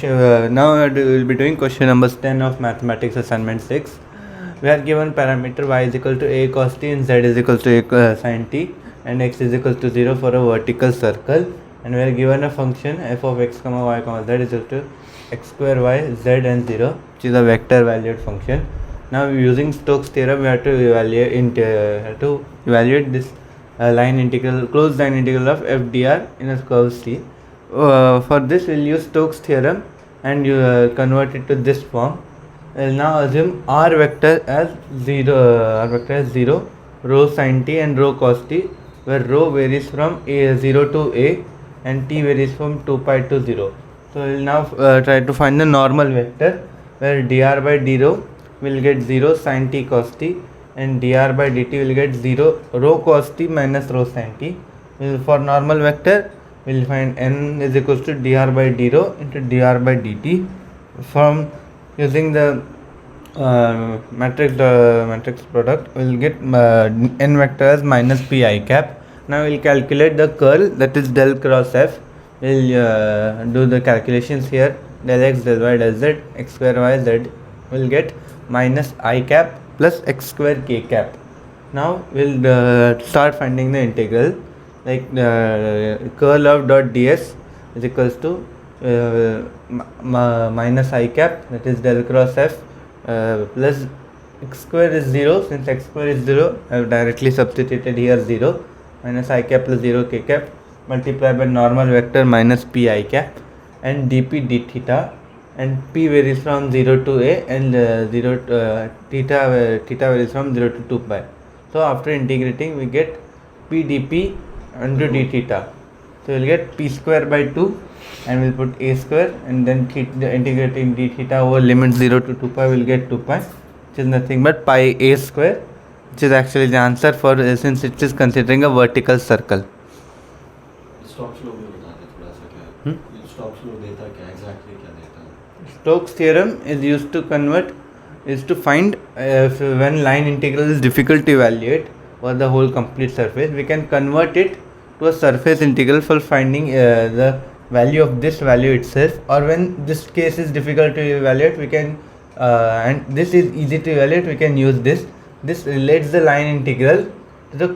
Now we will be doing question number 10 of mathematics assignment 6. We are given parameter y is equal to a cos t and z is equal to a sin t and x is equal to 0 for a vertical circle, and we are given a function f of x comma y comma z is equal to x square y z and 0, which is a vector valued function. Now using Stokes theorem we have to evaluate this closed line integral of f dr in a curve C. For this we'll use Stokes theorem and you convert it to this form. We'll now assume r vector as 0, rho sin t and rho cos t, where rho varies from 0 to a and t varies from 2 pi to 0. So we'll now try to find the normal vector, where dr by d rho will get 0 sin t cos t and dr by dt will get 0 rho cos t minus rho sin t. For normal vector we'll find n is equals to dr by d rho into dr by dt. From using the matrix product, we'll get n vector as minus p I cap. Now we'll calculate the curl, that is del cross f. We'll do the calculations here. Del x, del y, del z, x square y z will get minus I cap plus x square k cap. Now we'll start finding the integral, like curl of dot ds is equals to minus I cap, that is del cross f, plus x square is 0. Since x square is 0, I have directly substituted here 0, minus I cap plus 0 k cap multiplied by normal vector minus p I cap and dp d theta, and p varies from 0 to a and theta varies from 0 to 2 pi. So after integrating we get p dp into d theta. So we'll get p square by 2 and we'll put a square, and then integrating d theta over limit 0 to 2 pi will get 2 pi, which is nothing but pi a square, which is actually the answer for since it is considering a vertical circle. Stokes theorem is used to find when line integral is difficult to evaluate for the whole complete surface, we can convert it to a surface integral for finding the value of this value itself, or when this case is difficult to evaluate we can and this is easy to evaluate, we can use this relates the line integral to the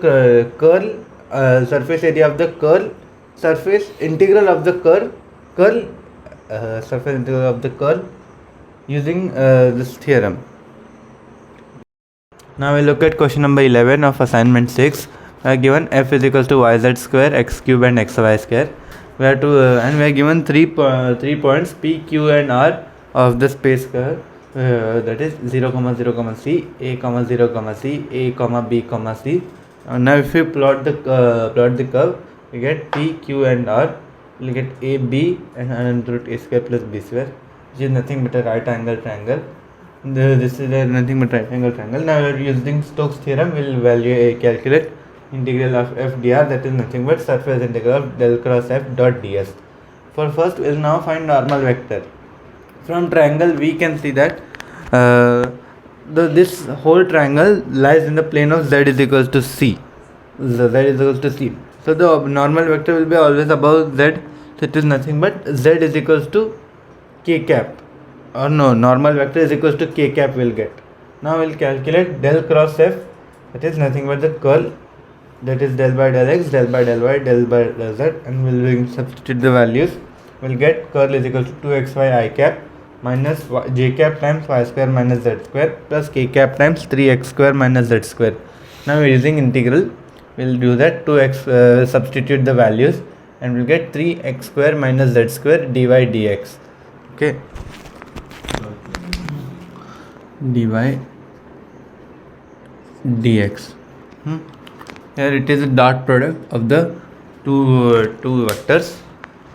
curl surface area of the curl surface integral of the surface integral of the curl using this theorem. Now we look at question number 11 of assignment 6. Given f is equals to yz square, x cube and xy square. We have to and we are given three points p, q and r of the space curve, that is 0, 0, c, a, 0, c, a, b, c. Now if we plot the curve, we get p, q and r. We will get a, b and under root a square plus b square, which is nothing but a right angle triangle. This is nothing but right angle triangle. Now we are using Stokes theorem. We will calculate integral of f dr, that is nothing but surface integral of del cross f dot ds. For first we will now find normal vector. From triangle we can see that this whole triangle lies in the plane of z is equals to c. So the normal vector will be always above z. So it is nothing but z is equals to k cap, or no, normal vector is equals to k cap will get. Now we will calculate del cross f, that is nothing but the curl, that is del by del x, del by del y, del by del z, and we will substitute the values. We will get curl is equal to 2xy I cap minus j cap times y square minus z square plus k cap times 3x square minus z square. Now we are using integral. We will do that. 2x substitute the values and we will get 3x square minus z square dy dx. Okay. Dy dx. Here it is a dot product of the two vectors.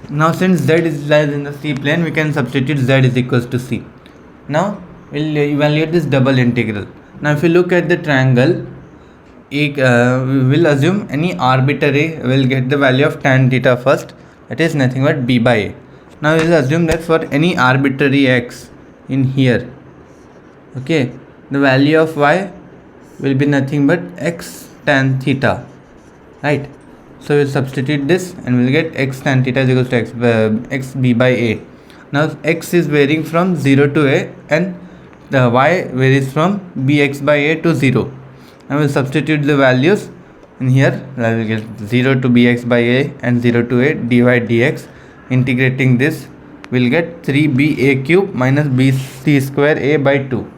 Now since z lies in the c plane, we can substitute z is equals to c. Now we'll evaluate this double integral. Now if you look at the triangle, we will assume any arbitrary, will get the value of tan theta first, that is nothing but b by a. Now we will assume that for any arbitrary x in here, okay, the value of y will be nothing but x tan theta, right? So we'll substitute this and we'll get x tan theta is equals to x b by a. Now x is varying from 0 to a and the y varies from bx by a to 0. I will substitute the values in here. I will get 0 to bx by a and 0 to a dy dx. Integrating this, we'll get 3ba cube minus bc square a by 2.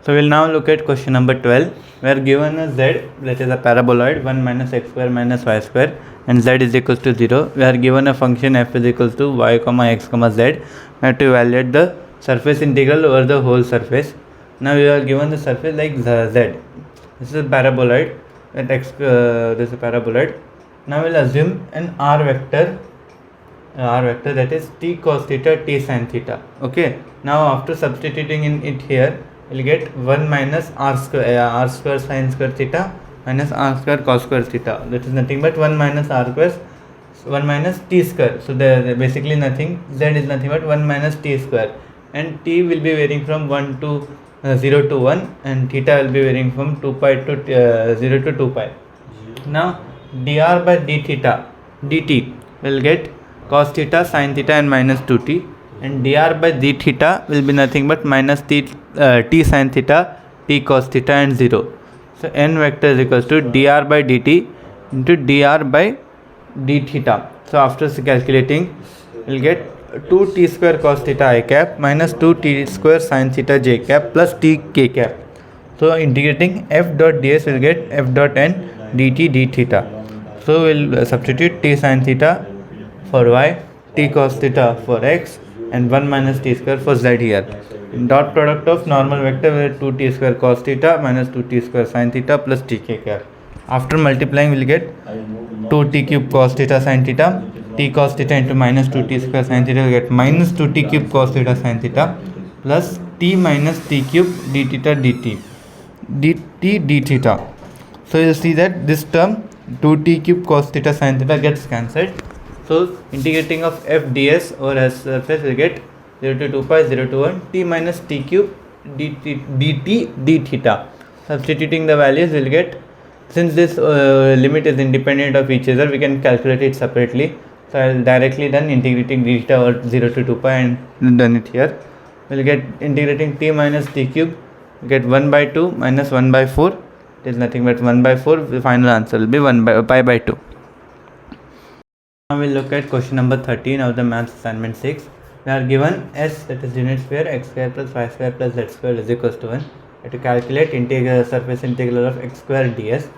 So we'll now look at question number 12. We are given a z, that is a paraboloid, 1 minus x square minus y square, and z is equals to 0. We are given a function f is equals to y comma x comma z. We have to evaluate the surface integral over the whole surface. Now we are given the surface like z. This is a paraboloid. This is a paraboloid. Now we'll assume an r vector that is t cos theta t sin theta. Okay. Now after substituting in it here, we'll get 1 minus r square sin square theta minus r square cos square theta. That is nothing but 1 minus r square 1 minus t square. So the basically nothing, z is nothing but 1 minus t square, and t will be varying from 1 to 0 to 1, and theta will be varying from 2 pi to 0 to 2 pi. Now dr by d theta dt will get cos theta sin theta and minus 2t, and dr by d theta will be nothing but minus t sin theta t cos theta and 0. So n vector is equals to dr by dt into dr by d theta. So after calculating, we'll get 2t square cos theta I cap minus 2t square sin theta j cap plus t k cap. So integrating f dot ds will get f dot n dt d theta. So we'll substitute t sin theta for y, t cos theta for x, and 1 minus t square for z here. Dot product of normal vector will 2t square cos theta minus 2t square sin theta plus tk cap. After multiplying, we'll get 2t cube cos theta sin theta, t cos theta into minus 2t square sin theta will get minus 2t cube cos theta sin theta plus t minus t cube d theta dt dt d theta. So you'll see that this term 2t cube cos theta sin theta gets cancelled. So integrating of f ds over s surface will get 0 to 2 pi 0 to 1 t minus t cube dt d theta. Substituting the values, we'll get, since this limit is independent of each other, we can calculate it separately. So I'll directly done integrating d theta over 0 to 2 pi and done it here. We'll get integrating t minus t cube, we'll get 1 by 2 minus 1 by 4. It is nothing but 1 by 4. The final answer will be 1 by pi by 2. Now we'll look at question number 13 of the maths assignment 6. We are given s, that is unit sphere, x square plus y square plus z square is equals to 1. We have to calculate surface integral of x square ds.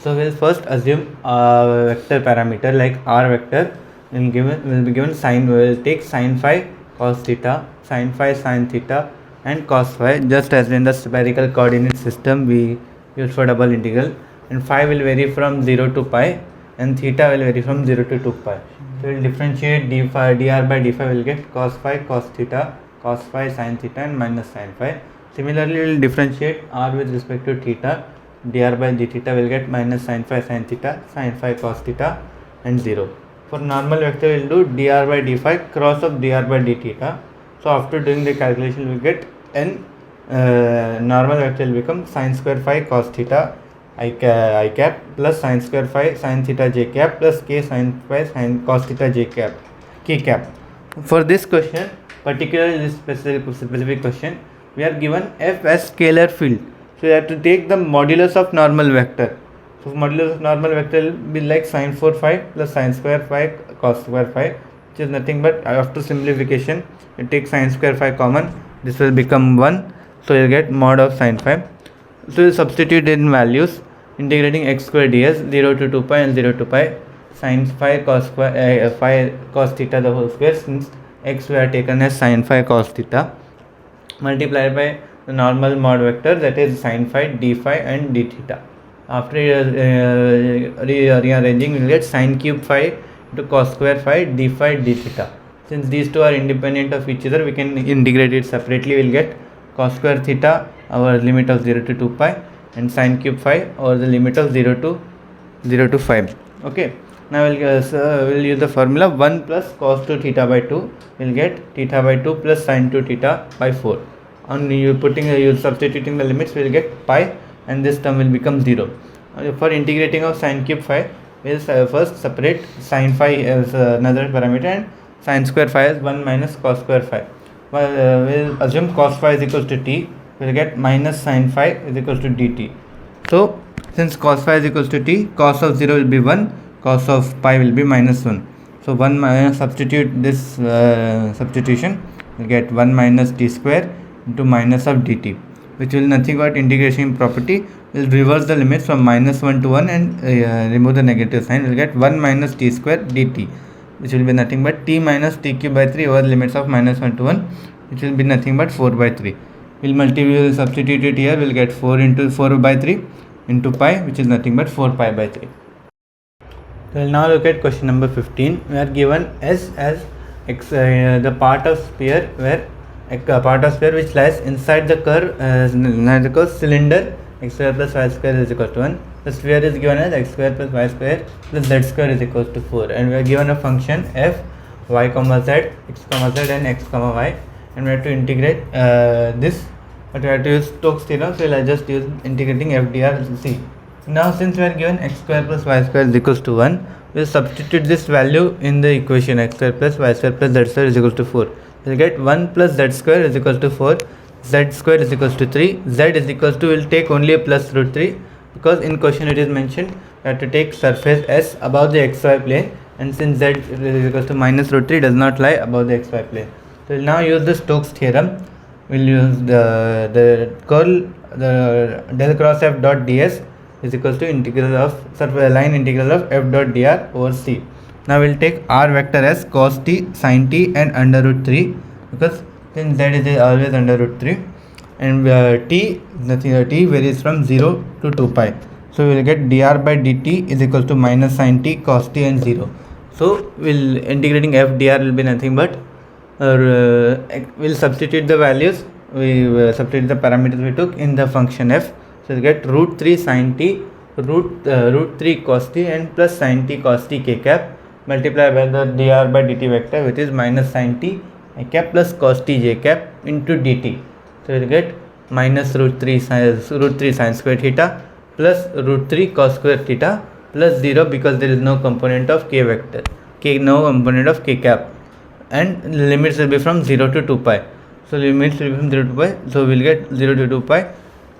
So we'll first assume a vector parameter like r vector. We'll be given sine. We'll take sine phi cos theta, sine phi sin theta, and cos phi, just as in the spherical coordinate system we use for double integral. And phi will vary from 0 to pi, and theta will vary from 0 to 2 pi. So we'll differentiate d phi, dr by d phi will get cos phi cos theta, cos phi sin theta, and minus sin phi. Similarly, we'll differentiate r with respect to theta. Dr by d theta will get minus sin phi sin theta, sin phi cos theta, and 0. For normal vector, we'll do dr by d phi cross of dr by d theta. So after doing the calculation, we'll get n normal vector will become sin square phi cos theta I cap plus sin square phi sin theta j cap plus k sin phi sin cos theta j cap k cap. For this question, particularly this specific question, we are given f as scalar field. So you have to take the modulus of normal vector. So modulus of normal vector will be like sin 4 phi plus sin square phi cos square phi, which is nothing but after simplification, you take sin square phi common. This will become 1. So you get mod of sin phi. So you substitute in values, integrating x square ds 0 to 2 pi and 0 to pi sin phi cos square phi cos theta the whole square, since x we are taken as sin phi cos theta, multiplied by the normal mod vector, that is sin phi d phi and d theta. After rearranging, we will get sin cube phi into cos square phi d phi d theta. Since these two are independent of each other, we can integrate it separately. We will get cos square theta our limit of 0 to 2 pi and sin cube phi or the limit of 0 to 5. Okay. Now we'll use the formula 1 plus cos 2 theta by 2. We'll get theta by 2 plus sin 2 theta by 4. On you substituting the limits, we'll get pi, and this term will become 0. For integrating of sin cube phi, we'll first separate sin phi as another parameter and Sin square phi is 1 minus cos square phi. Well, we'll assume cos phi is equals to t. We'll get minus sin phi is equals to dt. So since cos phi is equals to t, cos of 0 will be 1, cos of pi will be minus 1. So 1 minus, substitute this substitution, we'll get 1 minus t square into minus of dt, which will nothing but integration property. We'll reverse the limits from minus 1 to 1 and remove the negative sign. We'll get 1 minus t square dt, which will be nothing but t minus t cube by 3 over the limits of minus 1 to 1, which will be nothing but 4 by 3. We'll substitute it here. We'll get 4 into 4 by 3 into pi, which is nothing but 4 pi by 3. We'll now look at question number 15. We are given S as the part of sphere where which lies inside the curve cylinder x square plus y square is equal to 1. The sphere is given as x square plus y square plus z square is equal to 4, and we are given a function f y comma z, x comma z and x comma y, and we have to integrate this, but we have to use Stokes theorem, so we'll just use integrating f dr c. Now since we are given x square plus y square is equals to 1, we'll substitute this value in the equation x square plus y square plus z square is equals to 4. We'll get 1 plus z square is equals to 4, z square is equals to 3, z is equals to, we'll take only a plus root 3, because in question it is mentioned we have to take surface S above the xy plane, and since z is equals to minus root 3 does not lie above the xy plane. So we'll now use the Stokes theorem. We'll use the del cross f dot ds is equals to integral of line integral of f dot dr over c. Now we'll take r vector as cos t, sin t and under root 3, because since z is always under root 3, and t varies from 0 to 2 pi. So we will get dr by dt is equals to minus sin t, cos t and 0. So we'll integrating f dr will be nothing but we'll substitute the values, we substitute the parameters we took in the function f. So we get root 3 sin t, root 3 cos t and plus sin t cos t k cap multiplied by the dr by dt vector, which is minus sin t I cap plus cos t j cap into dt. So we'll get minus root 3 sin square theta plus root 3 cos square theta plus 0, because there is no component of k vector, no component of k cap, and limits will be from 0 to 2 pi. So limits will be from 0 to pi, so we'll get 0 to 2 pi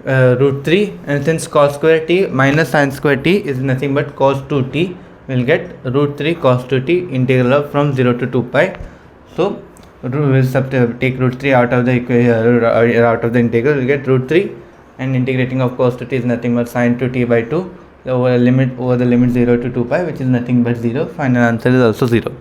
root 3, and since cos square t minus sin square t is nothing but cos 2t, we'll get root 3 cos 2t integral of from 0 to 2 pi. So we'll take root 3 out of the integral, we'll get root 3, and integrating of cos 2t is nothing but sin 2t by 2 over the limit 0 to 2 pi, which is nothing but 0. Final answer is also 0.